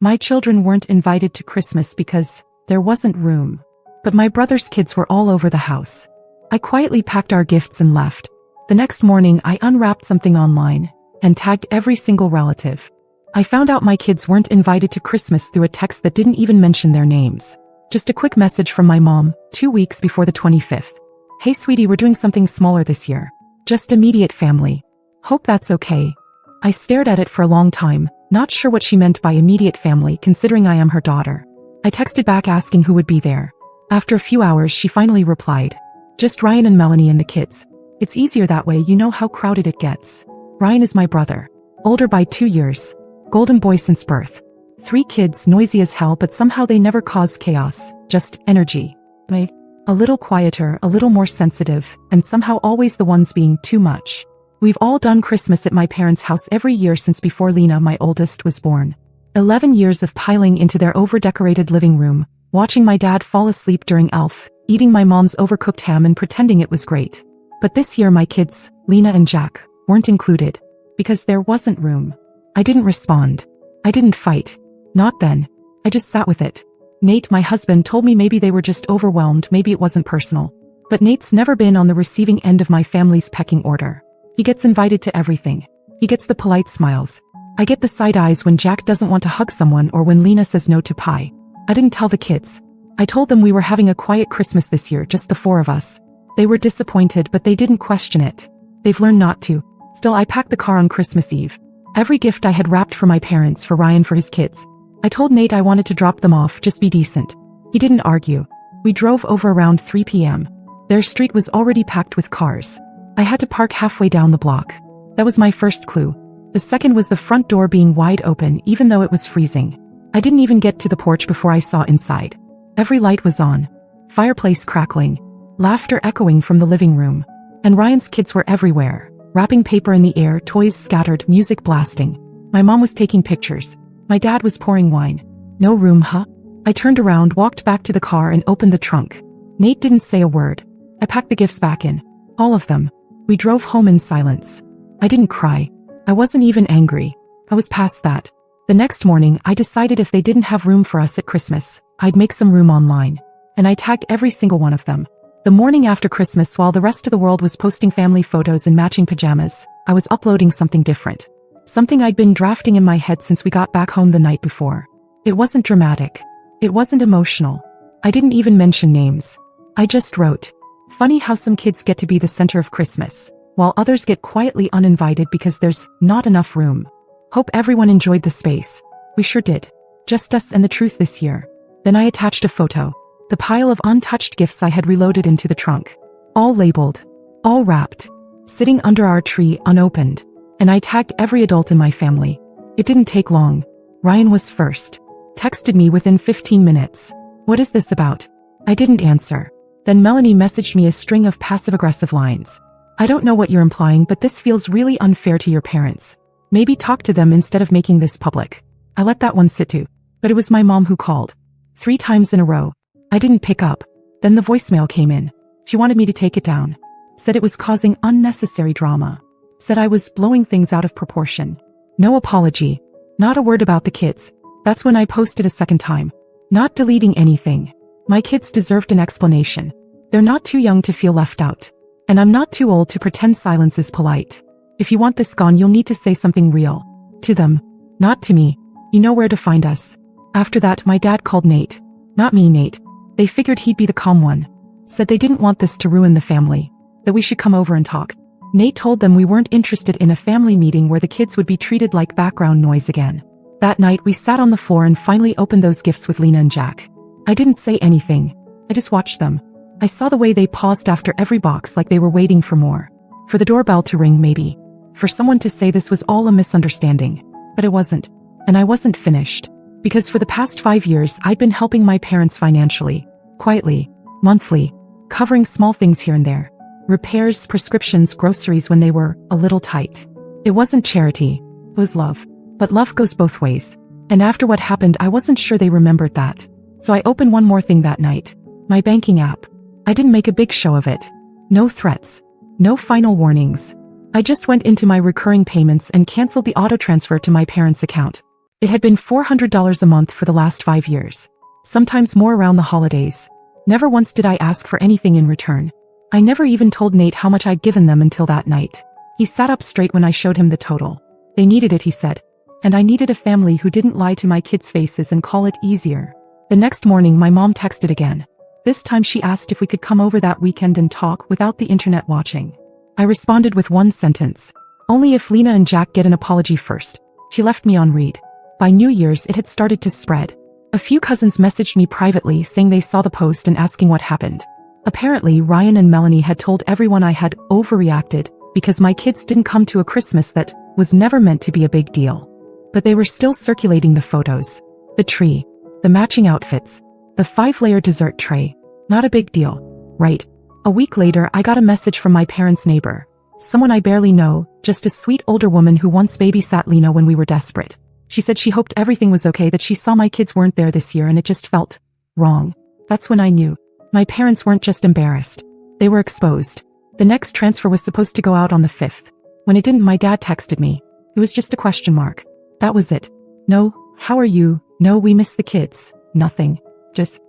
My children weren't invited to Christmas because there wasn't room. But my brother's kids were all over the house. I quietly packed our gifts and left. The next morning I unwrapped something online and tagged every single relative. I found out my kids weren't invited to Christmas through a text that didn't even mention their names. Just a quick message from my mom, 2 weeks before the 25th. Hey sweetie, we're doing something smaller this year. Just immediate family. Hope that's okay. I stared at it for a long time, not sure what she meant by immediate family considering I am her daughter. I texted back asking who would be there. After a few hours she finally replied. Just Ryan and Melanie and the kids. It's easier that way, you know how crowded it gets. Ryan is my brother. Older by 2 years. Golden boy since birth. 3 kids, noisy as hell, but somehow they never cause chaos, just energy. A little quieter, a little more sensitive, and somehow always the ones being too much. We've all done Christmas at my parents' house every year since before Lena, my oldest, was born. 11 years of piling into their over-decorated living room, watching my dad fall asleep during Elf, eating my mom's overcooked ham and pretending it was great. But this year my kids, Lena and Jack, weren't included. Because there wasn't room. I didn't respond. I didn't fight. Not then. I just sat with it. Nate, my husband, told me maybe they were just overwhelmed, maybe it wasn't personal. But Nate's never been on the receiving end of my family's pecking order. He gets invited to everything. He gets the polite smiles. I get the side eyes when Jack doesn't want to hug someone or when Lena says no to pie. I didn't tell the kids. I told them we were having a quiet Christmas this year, just the 4 of us. They were disappointed, but they didn't question it. They've learned not to. Still, I packed the car on Christmas Eve. Every gift I had wrapped for my parents, for Ryan, for his kids. I told Nate I wanted to drop them off, just be decent. He didn't argue. We drove over around 3 p.m. Their street was already packed with cars. I had to park halfway down the block. That was my first clue. The second was the front door being wide open even though it was freezing. I didn't even get to the porch before I saw inside. Every light was on. Fireplace crackling. Laughter echoing from the living room. And Ryan's kids were everywhere. Wrapping paper in the air, toys scattered, music blasting. My mom was taking pictures. My dad was pouring wine. No room, huh? I turned around, walked back to the car and opened the trunk. Nate didn't say a word. I packed the gifts back in. All of them. We drove home in silence. I didn't cry. I wasn't even angry. I was past that. The next morning, I decided if they didn't have room for us at Christmas, I'd make some room online. And I tagged every single one of them. The morning after Christmas, while the rest of the world was posting family photos in matching pajamas, I was uploading something different. Something I'd been drafting in my head since we got back home the night before. It wasn't dramatic. It wasn't emotional. I didn't even mention names. I just wrote, funny how some kids get to be the center of Christmas, while others get quietly uninvited because there's not enough room. Hope everyone enjoyed the space. We sure did. Just us and the truth this year. Then I attached a photo. The pile of untouched gifts I had reloaded into the trunk. All labeled. All wrapped. Sitting under our tree unopened. And I tagged every adult in my family. It didn't take long. Ryan was first. Texted me within 15 minutes. What is this about? I didn't answer. Then Melanie messaged me a string of passive-aggressive lines. I don't know what you're implying, but this feels really unfair to your parents. Maybe talk to them instead of making this public. I let that one sit too. But it was my mom who called. 3 times in a row. I didn't pick up. Then the voicemail came in. She wanted me to take it down. Said it was causing unnecessary drama. Said I was blowing things out of proportion. No apology. Not a word about the kids. That's when I posted a second time. Not deleting anything. My kids deserved an explanation. They're not too young to feel left out. And I'm not too old to pretend silence is polite. If you want this gone, you'll need to say something real. To them. Not to me. You know where to find us. After that, my dad called Nate. Not me, Nate. They figured he'd be the calm one. Said they didn't want this to ruin the family. That we should come over and talk. Nate told them we weren't interested in a family meeting where the kids would be treated like background noise again. That night we sat on the floor and finally opened those gifts with Lena and Jack. I didn't say anything. I just watched them. I saw the way they paused after every box like they were waiting for more. For the doorbell to ring maybe. For someone to say this was all a misunderstanding. But it wasn't. And I wasn't finished. Because for the past 5 years I'd been helping my parents financially. Quietly. Monthly. Covering small things here and there. Repairs, prescriptions, groceries when they were a little tight. It wasn't charity. It was love. But love goes both ways. And after what happened, I wasn't sure they remembered that. So I opened one more thing that night. My banking app. I didn't make a big show of it. No threats. No final warnings. I just went into my recurring payments and canceled the auto transfer to my parents' account. It had been $400 a month for the last 5 years. Sometimes more around the holidays. Never once did I ask for anything in return. I never even told Nate how much I'd given them until that night. He sat up straight when I showed him the total. They needed it, he said. And I needed a family who didn't lie to my kids' faces and call it easier. The next morning my mom texted again. This time she asked if we could come over that weekend and talk without the internet watching. I responded with one sentence. Only if Lena and Jack get an apology first. She left me on read. By New Year's it had started to spread. A few cousins messaged me privately saying they saw the post and asking what happened. Apparently Ryan and Melanie had told everyone I had overreacted because my kids didn't come to a Christmas that was never meant to be a big deal. But they were still circulating the photos. The tree. The matching outfits. The 5-layer dessert tray. Not a big deal. Right. A week later I got a message from my parents' neighbor. Someone I barely know, just a sweet older woman who once babysat Lena when we were desperate. She said she hoped everything was okay, that she saw my kids weren't there this year and it just felt wrong. That's when I knew. My parents weren't just embarrassed. They were exposed. The next transfer was supposed to go out on the 5th. When it didn't, my dad texted me. It was just a question mark. That was it. No, how are you? No, we miss the kids. Nothing. Just.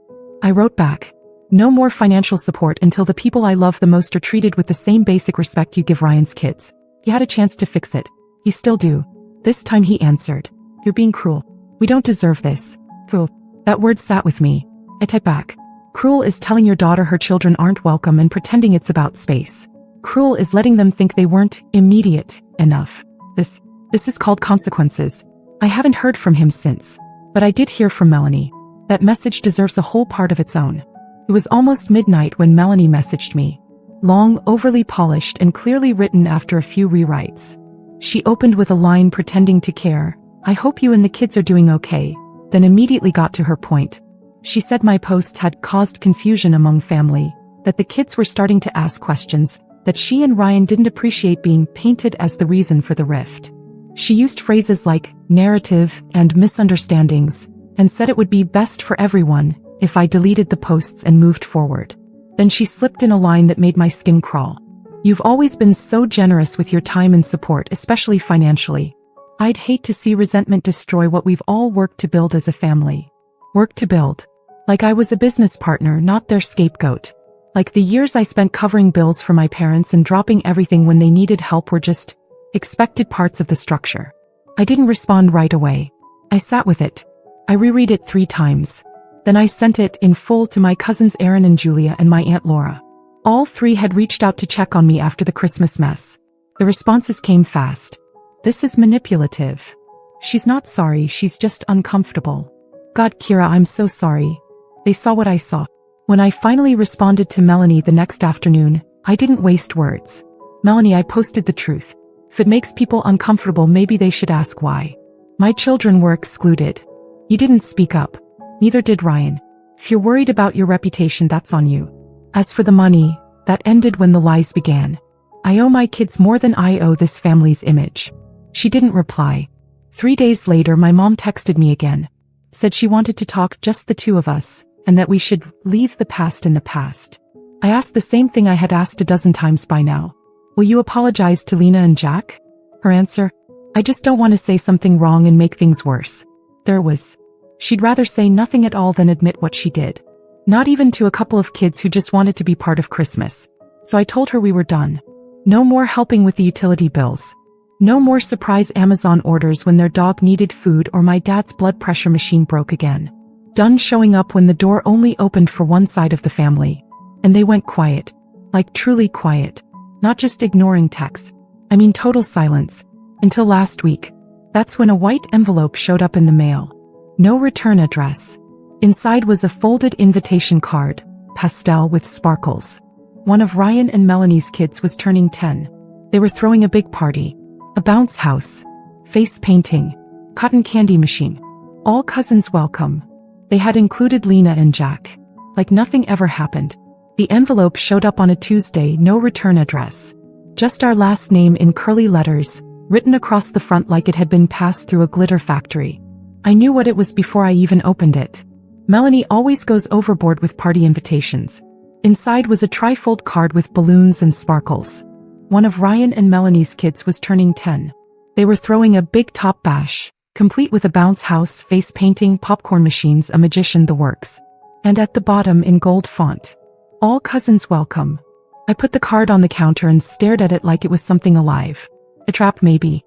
I wrote back. No more financial support until the people I love the most are treated with the same basic respect you give Ryan's kids. He had a chance to fix it. You still do. This time he answered. You're being cruel. We don't deserve this. Cruel. That word sat with me. I typed back. Cruel is telling your daughter her children aren't welcome and pretending it's about space. Cruel is letting them think they weren't immediate enough. This is called consequences. I haven't heard from him since. But I did hear from Melanie. That message deserves a whole part of its own. It was almost midnight when Melanie messaged me. Long, overly polished, and clearly written after a few rewrites. She opened with a line pretending to care. I hope you and the kids are doing okay. Then immediately got to her point. She said my posts had caused confusion among family, that the kids were starting to ask questions, that she and Ryan didn't appreciate being painted as the reason for the rift. She used phrases like narrative and misunderstandings, and said it would be best for everyone if I deleted the posts and moved forward. Then she slipped in a line that made my skin crawl. You've always been so generous with your time and support, especially financially. I'd hate to see resentment destroy what we've all worked to build as a family. Work to build. Like I was a business partner, not their scapegoat. Like the years I spent covering bills for my parents and dropping everything when they needed help were just expected parts of the structure. I didn't respond right away. I sat with it. I reread it 3 times. Then I sent it in full to my cousins Aaron and Julia and my Aunt Laura. All 3 had reached out to check on me after the Christmas mess. The responses came fast. This is manipulative. She's not sorry, she's just uncomfortable. God, Kira, I'm so sorry. They saw what I saw. When I finally responded to Melanie the next afternoon, I didn't waste words. Melanie, I posted the truth. If it makes people uncomfortable, maybe they should ask why. My children were excluded. You didn't speak up. Neither did Ryan. If you're worried about your reputation, that's on you. As for the money, that ended when the lies began. I owe my kids more than I owe this family's image. She didn't reply. 3 days later, my mom texted me again. Said she wanted to talk, just the 2 of us, and that we should leave the past in the past. I asked the same thing I had asked a dozen times by now. Will you apologize to Lena and Jack? Her answer? I just don't want to say something wrong and make things worse. There was. She'd rather say nothing at all than admit what she did. Not even to a couple of kids who just wanted to be part of Christmas. So I told her we were done. No more helping with the utility bills. No more surprise Amazon orders when their dog needed food or my dad's blood pressure machine broke again. Done showing up when the door only opened for one side of the family. And they went quiet. Like truly quiet. Not just ignoring texts. I mean total silence. Until last week. That's when a white envelope showed up in the mail. No return address. Inside was a folded invitation card, pastel with sparkles. One of Ryan and Melanie's kids was turning 10. They were throwing a big party. A bounce house. Face painting. Cotton candy machine. All cousins welcome. They had included Lena and Jack. Like nothing ever happened. The envelope showed up on a Tuesday, no return address. Just our last name in curly letters, written across the front like it had been passed through a glitter factory. I knew what it was before I even opened it. Melanie always goes overboard with party invitations. Inside was a trifold card with balloons and sparkles. One of Ryan and Melanie's kids was turning 10. They were throwing a big top bash, complete with a bounce house, face painting, popcorn machines, a magician, the works. And at the bottom in gold font, all cousins welcome. I put the card on the counter and stared at it like it was something alive. A trap maybe.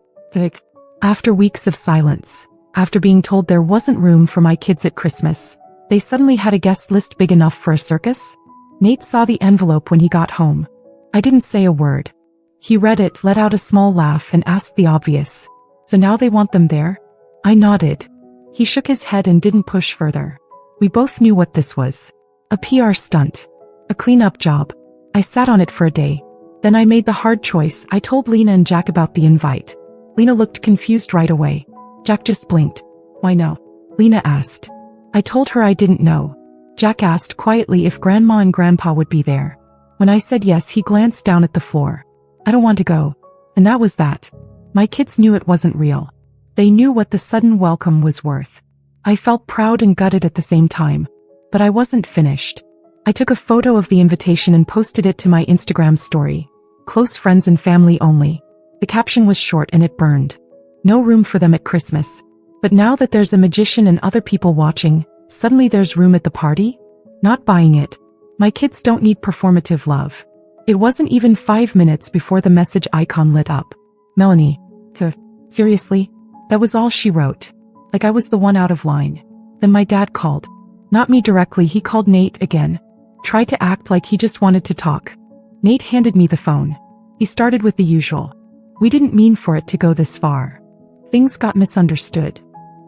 After weeks of silence, after being told there wasn't room for my kids at Christmas, they suddenly had a guest list big enough for a circus? Nate saw the envelope when he got home. I didn't say a word. He read it, let out a small laugh, and asked the obvious. So now they want them there? I nodded. He shook his head and didn't push further. We both knew what this was. A PR stunt. A cleanup job. I sat on it for a day. Then I made the hard choice. I told Lena and Jack about the invite. Lena looked confused right away. Jack just blinked. Why no? Lena asked. I told her I didn't know. Jack asked quietly if Grandma and Grandpa would be there. When I said yes, he glanced down at the floor. I don't want to go. And that was that. My kids knew it wasn't real. They knew what the sudden welcome was worth. I felt proud and gutted at the same time. But I wasn't finished. I took a photo of the invitation and posted it to my Instagram story. Close friends and family only. The caption was short and it burned. No room for them at Christmas. But now that there's a magician and other people watching, suddenly there's room at the party? Not buying it. My kids don't need performative love. It wasn't even 5 minutes before the message icon lit up. Melanie. Seriously? That was all she wrote. Like I was the one out of line. Then my dad called. Not me directly, he called Nate again. Tried to act like he just wanted to talk. Nate handed me the phone. He started with the usual. We didn't mean for it to go this far. Things got misunderstood.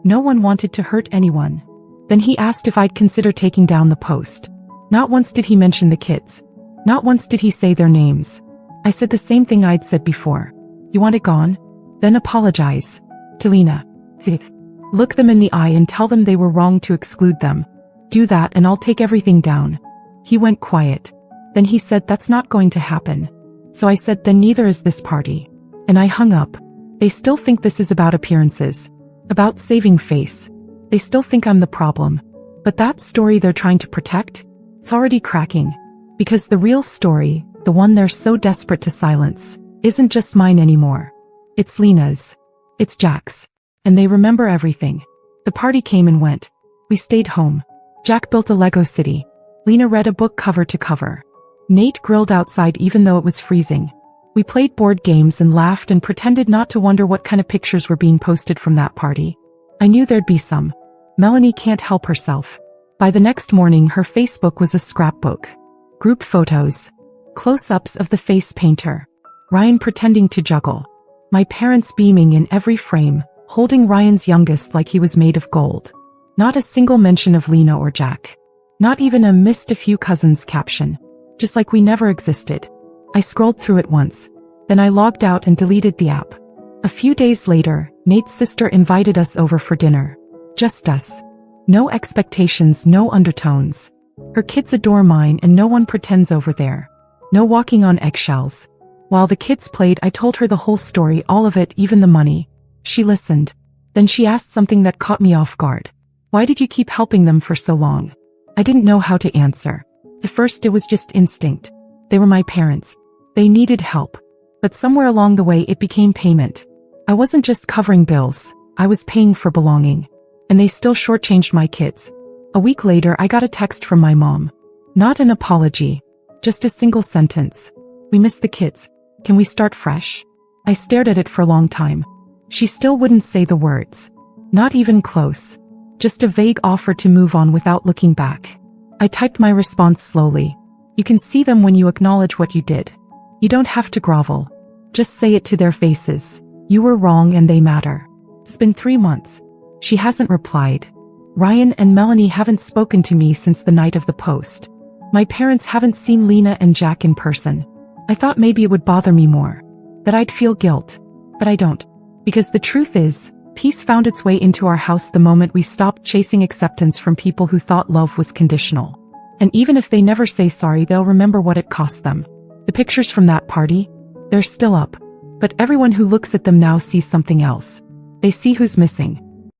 No one wanted to hurt anyone. Then he asked if I'd consider taking down the post. Not once did he mention the kids. Not once did he say their names. I said the same thing I'd said before. You want it gone? Then apologize. To Lena. Look them in the eye and tell them they were wrong to exclude them. Do that and I'll take everything down. He went quiet. Then he said that's not going to happen. So I said then neither is this party. And I hung up. They still think this is about appearances. About saving face. They still think I'm the problem. But that story they're trying to protect? It's already cracking. Because the real story, the one they're so desperate to silence, isn't just mine anymore. It's Lena's. It's Jack's. And they remember everything. The party came and went. We stayed home. Jack built a Lego city. Lena read a book cover to cover. Nate grilled outside even though it was freezing. We played board games and laughed and pretended not to wonder what kind of pictures were being posted from that party. I knew there'd be some. Melanie can't help herself. By the next morning, her Facebook was a scrapbook. Group photos. Close-ups of the face painter. Ryan pretending to juggle. My parents beaming in every frame, holding Ryan's youngest like he was made of gold. Not a single mention of Lena or Jack. Not even a missed a few cousins caption. Just like we never existed. I scrolled through it once. Then I logged out and deleted the app. A few days later, Nate's sister invited us over for dinner. Just us. No expectations, no undertones. Her kids adore mine and no one pretends over there. No walking on eggshells. While the kids played, I told her the whole story, all of it, even the money. She listened. Then she asked something that caught me off guard. Why did you keep helping them for so long? I didn't know how to answer. At first it was just instinct. They were my parents. They needed help. But somewhere along the way it became payment. I wasn't just covering bills. I was paying for belonging. And they still shortchanged my kids. A week later I got a text from my mom. Not an apology. Just a single sentence. We miss the kids. Can we start fresh? I stared at it for a long time. She still wouldn't say the words. Not even close. Just a vague offer to move on without looking back. I typed my response slowly. You can see them when you acknowledge what you did. You don't have to grovel. Just say it to their faces. You were wrong and they matter. It's been 3 months. She hasn't replied. Ryan and Melanie haven't spoken to me since the night of the post. My parents haven't seen Lena and Jack in person. I thought maybe it would bother me more. That I'd feel guilt. But I don't. Because the truth is, peace found its way into our house the moment we stopped chasing acceptance from people who thought love was conditional. And even if they never say sorry, they'll remember what it cost them. The pictures from that party, they're still up. But everyone who looks at them now sees something else. They see who's missing.